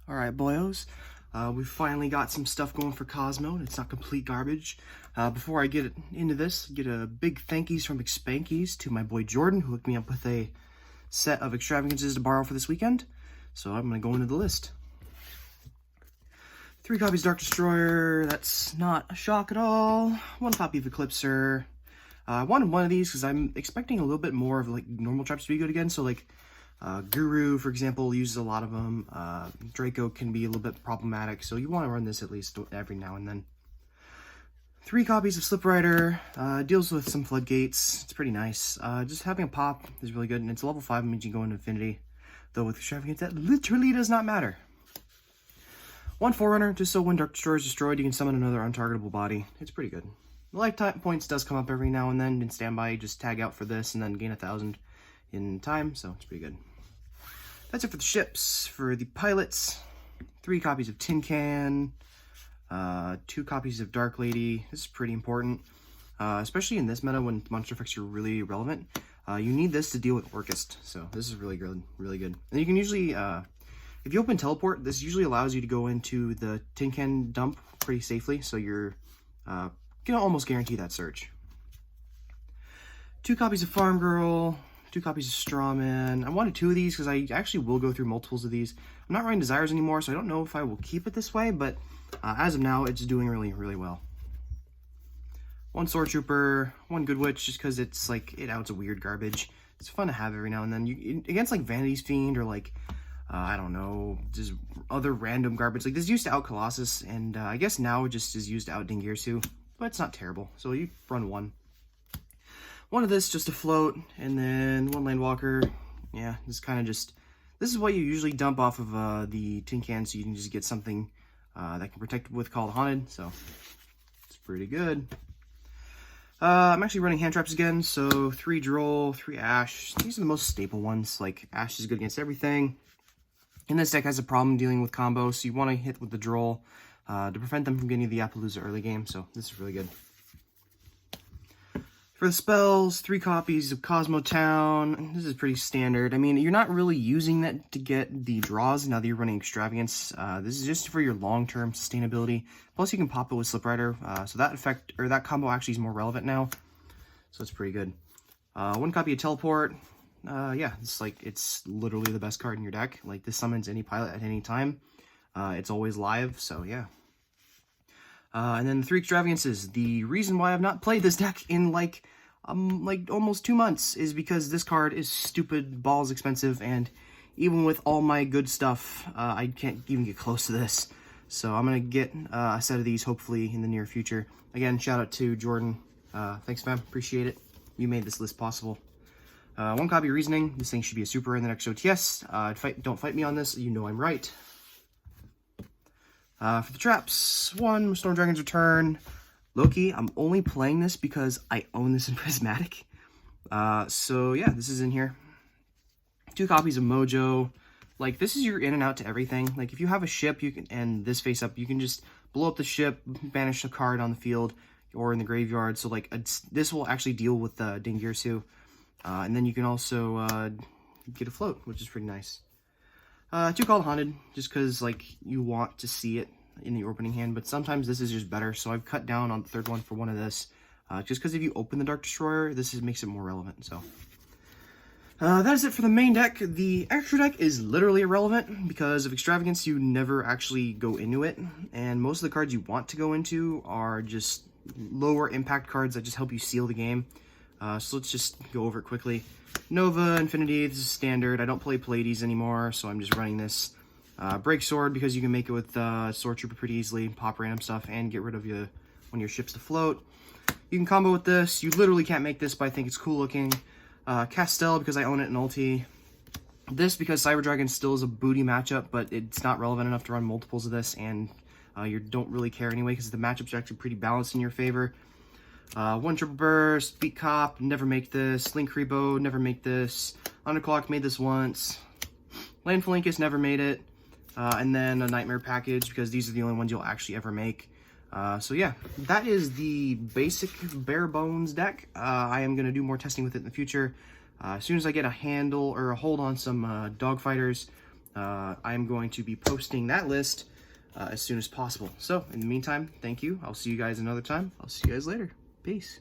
All right, boyos. We finally got some stuff going for Kozmo, and it's not complete garbage. Before I get into this, get a big thankies from Expankies to my boy Jordan, who hooked me up with a set of extravagances to borrow for this weekend. So I'm going to go into the list. 3 copies of Dark Destroyer, that's not a shock at all. 1 copy of Eclipser. I wanted one of these because I'm expecting a little bit more of like normal traps to be good again. So like Guru, for example, uses a lot of them. Draco can be a little bit problematic, so you want to run this at least every now and then. 3 copies of Slip Rider, deals with some floodgates. It's pretty nice. Just having a pop is really good, and it's level 5, means you go into Infinity. Though with Extravagance, that literally does not matter. 1 Forerunner, just so when Dark Destroyer is destroyed, you can summon another untargetable body. It's pretty good. Lifetime points does come up every now and then in standby. Just tag out for this and then gain 1,000 in time, so it's pretty good. That's it for the ships. For the pilots, 3 copies of Tin Can, 2 copies of Dark Lady. This is pretty important, especially in this meta when monster effects are really relevant. You need this to deal with Orchest, so this is really good, really good. And you can usually, if you open Teleport, this usually allows you to go into the Tin Can dump pretty safely, so you're gonna almost guarantee that search. 2 copies of Farm Girl, 2 copies of Strawman. I wanted 2 of these because I actually will go through multiples of these. I'm not running Desires anymore, so I don't know if I will keep it this way, but as of now, it's doing really, really well. 1 Sword Trooper, 1 Good Witch, just because it's like, it outs a weird garbage. It's fun to have every now and then. Against like Vanity's Fiend or like, I don't know, just other random garbage. Like this used to out Colossus, and I guess now it just is used to out Dingirsu, but it's not terrible. So you run 1. 1 of this just to float, and then 1 Landwalker. Yeah, this kind of just, this is what you usually dump off of the Tin Can, so you can just get something that can protect with called Haunted, so it's pretty good. I'm actually running hand traps again, so 3 Droll, 3 Ash. These are the most staple ones. Like Ash is good against everything. And this deck has a problem dealing with combo, so you want to hit with the Droll to prevent them from getting the Appaloosa early game, so this is really good. For the spells, 3 copies of Kozmo Town. This is pretty standard. I mean, you're not really using that to get the draws now that you're running Extravagance. This is just for your long-term sustainability. Plus, you can pop it with Slip Rider, so that effect, or that combo actually is more relevant now. So it's pretty good. 1 copy of Teleport. Yeah, it's like, it's literally the best card in your deck. Like, this summons any pilot at any time. It's always live, so yeah. And then the 3 Extravagances. The reason why I've not played this deck in like almost 2 months is because this card is stupid balls expensive, and even with all my good stuff, I can't even get close to this. So I'm gonna get a set of these hopefully in the near future. Again, shout out to Jordan. Thanks, fam. Appreciate it. You made this list possible. 1 copy of Reasoning. This thing should be a super in the next OTS. Don't fight me on this. You know I'm right. For the traps, 1 Storm Dragon's Return. Loki, I'm only playing this because I own this in Prismatic. So yeah, this is in here. 2 copies of Mojo. Like, this is your in and out to everything. Like, if you have a ship, you can, and this face up, you can just blow up the ship, banish a card on the field or in the graveyard. So like, this will actually deal with Dingirsu. And then you can also get a float, which is pretty nice. 2 Called Haunted, just because like you want to see it in the opening hand, but sometimes this is just better, so I've cut down on the 3rd one for 1 of this, just because if you open the Dark Destroyer, this makes it more relevant. So that is it for the main deck. The extra deck is literally irrelevant because of Extravagance. You never actually go into it, and most of the cards you want to go into are just lower impact cards that just help you seal the game. So let's just go over it quickly. Nova, Infinity, this is standard. I don't play Pallades anymore, so I'm just running this. Break Sword, because you can make it with Sword Trooper pretty easily, pop random stuff, and get rid of one of your ships to float. You can combo with this. You literally can't make this, but I think it's cool looking. Castell, because I own it in ulti. This, because Cyber Dragon still is a booty matchup, but it's not relevant enough to run multiples of this, and you don't really care anyway, because the matchup's actually pretty balanced in your favor. 1 Triple Burst, Beat Cop, never make this. Link Rebo, never make this. Underclock, made this once. Land Flinkus, never made it. And then a Nightmare Package, because these are the only ones you'll actually ever make. So yeah, that is the basic bare bones deck. I am going to do more testing with it in the future. As soon as I get a handle or a hold on some dogfighters, I'm going to be posting that list as soon as possible. So in the meantime, thank you. I'll see you guys another time. I'll see you guys later. Peace.